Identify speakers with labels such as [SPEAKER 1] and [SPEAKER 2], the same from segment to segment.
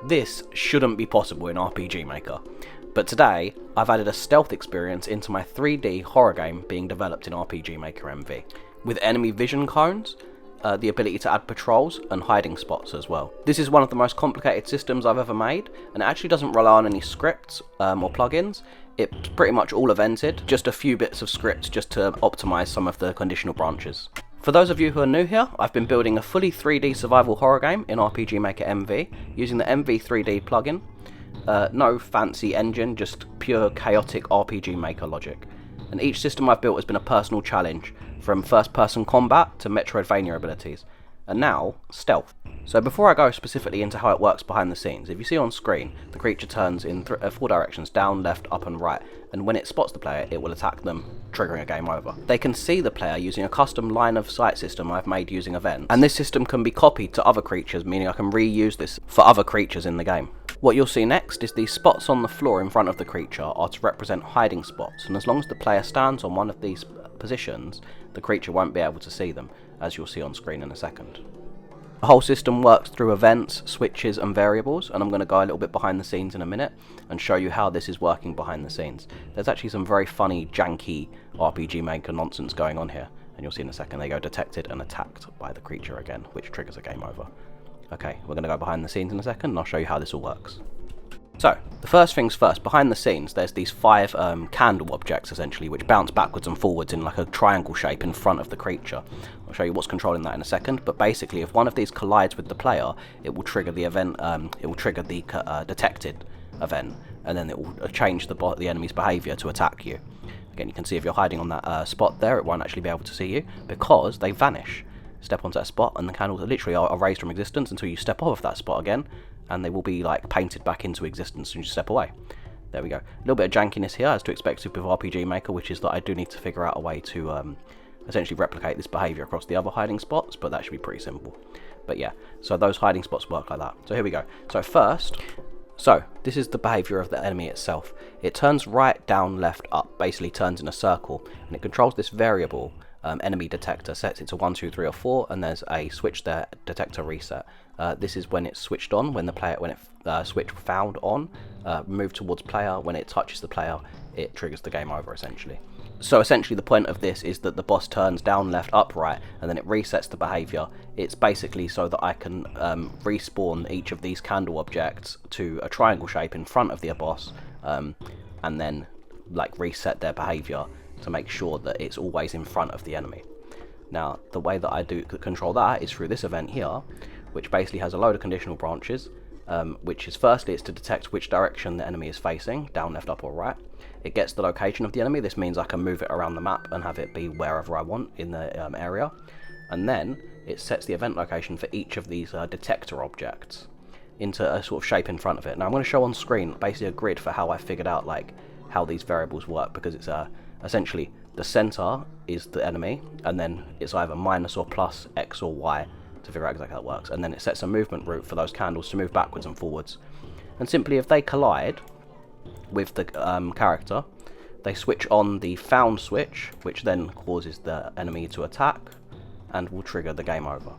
[SPEAKER 1] This shouldn't be possible in RPG Maker, but today I've added a stealth experience into my 3D horror game being developed in RPG Maker MV, with enemy vision cones, the ability to add patrols and hiding spots as well. This is one of the most complicated systems I've ever made, and it actually doesn't rely on any scripts or plugins. It's pretty much all evented, just a few bits of scripts just to optimise some of the conditional branches. For those of you who are new here, I've been building a fully 3D survival horror game in RPG Maker MV using the MV 3D plugin. No fancy engine, just pure chaotic RPG Maker logic. And each system I've built has been a personal challenge, from first-person combat to Metroidvania abilities, and now stealth. So before I go specifically into how it works behind the scenes, if you see on screen, the creature turns in 4 directions, down, left, up and right, and when it spots the player, it will attack them, triggering a game over. They can see the player using a custom line of sight system I've made using events, and this system can be copied to other creatures, meaning I can reuse this for other creatures in the game. What you'll see next is these spots on the floor in front of the creature are to represent hiding spots, and as long as the player stands on one of these positions, the creature won't be able to see them, as you'll see on screen in a second. The whole system works through events, switches and variables, and I'm going to go a little bit behind the scenes in a minute and show you how this is working behind the scenes. There's actually some very funny, janky RPG Maker nonsense going on here, and you'll see in a second they go detected and attacked by the creature again, which triggers a game over. Okay, we're going to go behind the scenes in a second and I'll show you how this all works. So, the first things first, behind the scenes there's these 5 candle objects essentially, which bounce backwards and forwards in like a triangle shape in front of the creature. I'll show you what's controlling that in a second, but basically if one of these collides with the player, it will trigger the event, it will trigger the detected event, and then it will change the enemy's behaviour to attack you. Again, you can see if you're hiding on that spot there, it won't actually be able to see you, because they vanish. Step onto that spot and the candles literally are erased from existence until you step off of that spot again, and they will be like painted back into existence when you step away. There we go. A little bit of jankiness here, as to expect with RPG Maker, which is that I do need to figure out a way to essentially replicate this behaviour across the other hiding spots, but that should be pretty simple. But yeah, so those hiding spots work like that. So here we go. So this is the behaviour of the enemy itself. It turns right, down, left, up, basically turns in a circle, and it controls this variable, enemy detector, sets it to 1, 2, 3 or 4, and there's a switch there, detector reset. This is when it's switched on, when it switch found on, move towards player. When it touches the player, it triggers the game over essentially. So essentially the point of this is that the boss turns down, left, up, right, and then it resets the behaviour. It's basically so that I can respawn each of these candle objects to a triangle shape in front of the boss, and then like reset their behaviour to make sure that it's always in front of the enemy. Now the way that I do control that is through this event here, which basically has a load of conditional branches, which is firstly it's to detect which direction the enemy is facing, down, left, up or right. It gets the location of the enemy. This means I can move it around the map and have it be wherever I want in the area, and then it sets the event location for each of these detector objects into a sort of shape in front of it. Now I'm going to show on screen basically a grid for how I figured out like how these variables work, because it's essentially the center is the enemy, and then it's either minus or plus X or Y to figure out exactly how it works, and then it sets a movement route for those candles to move backwards and forwards. And simply if they collide with the character, they switch on the found switch, which then causes the enemy to attack and will trigger the game over.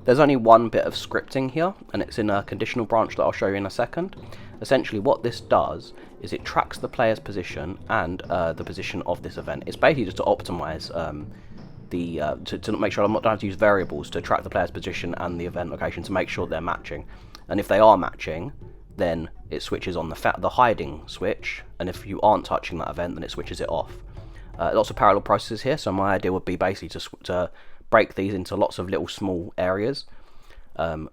[SPEAKER 1] There's only one bit of scripting here, and it's in a conditional branch that I'll show you in a second. Essentially what this does is it tracks the player's position and the position of this event. It's basically just to optimize to make sure I'm not trying to use variables to track the player's position and the event location to make sure they're matching. And if they are matching, then it switches on the hiding switch, and if you aren't touching that event, then it switches it off. Lots of parallel processes here, so my idea would be basically to break these into lots of little small areas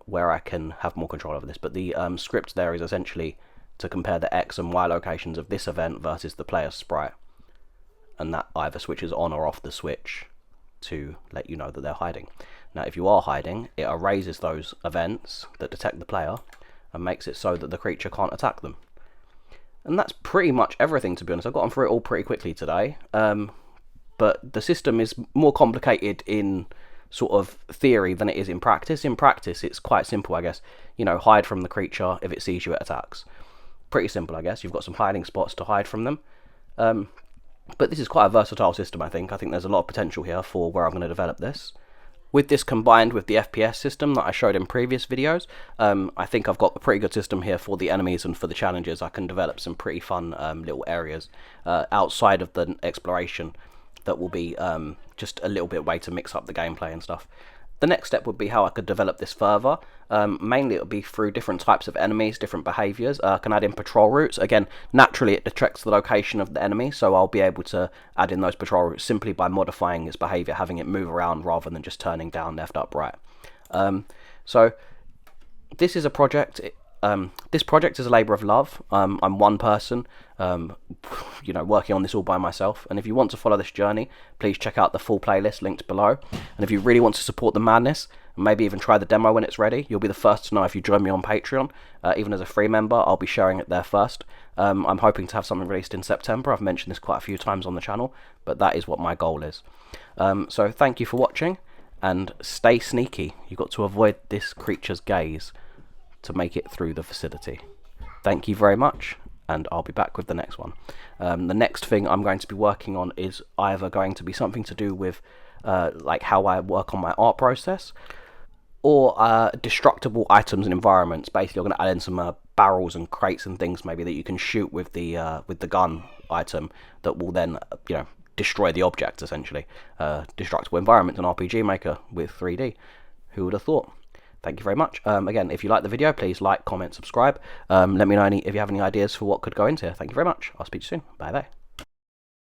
[SPEAKER 1] where I can have more control over this. But the script there is essentially to compare the X and Y locations of this event versus the player's sprite, and that either switches on or off the switch to let you know that they're hiding. Now if you are hiding, it erases those events that detect the player and makes it so that the creature can't attack them. And that's pretty much everything, to be honest. I've gotten through it all pretty quickly today, but the system is more complicated in sort of theory than it is in practice. In practice it's quite simple, I guess. You know, hide from the creature, if it sees you it attacks. Pretty simple, I guess. You've got some hiding spots to hide from them. But this is quite a versatile system, I think. I think there's a lot of potential here for where I'm going to develop this. With this combined with the FPS system that I showed in previous videos, I think I've got a pretty good system here for the enemies and for the challenges. I can develop some pretty fun little areas outside of the exploration that will be just a little bit way to mix up the gameplay and stuff. The next step would be how I could develop this further. Mainly it would be through different types of enemies, different behaviours. I can add in patrol routes. Again, naturally it detects the location of the enemy, so I'll be able to add in those patrol routes simply by modifying its behaviour, having it move around rather than just turning down, left, up, right. So this is a project. This project is a labour of love. I'm one person, working on this all by myself. And if you want to follow this journey, please check out the full playlist linked below. And if you really want to support the madness, and maybe even try the demo when it's ready, you'll be the first to know if you join me on Patreon. Even as a free member, I'll be sharing it there first. I'm hoping to have something released in September. I've mentioned this quite a few times on the channel, but that is what my goal is. So thank you for watching, and stay sneaky. You've got to avoid this creature's gaze to make it through the facility. Thank you very much, and I'll be back with the next one. The next thing I'm going to be working on is either going to be something to do with like how I work on my art process, or destructible items and environments. Basically, I'm going to add in some barrels and crates and things maybe that you can shoot with the gun item that will then destroy the object essentially. Destructible environments in RPG Maker with 3D. Who would have thought? Thank you very much. Again, if you like the video, please like, comment, subscribe. Let me know if you have any ideas for what could go into here. Thank you very much. I'll speak to you soon. Bye bye.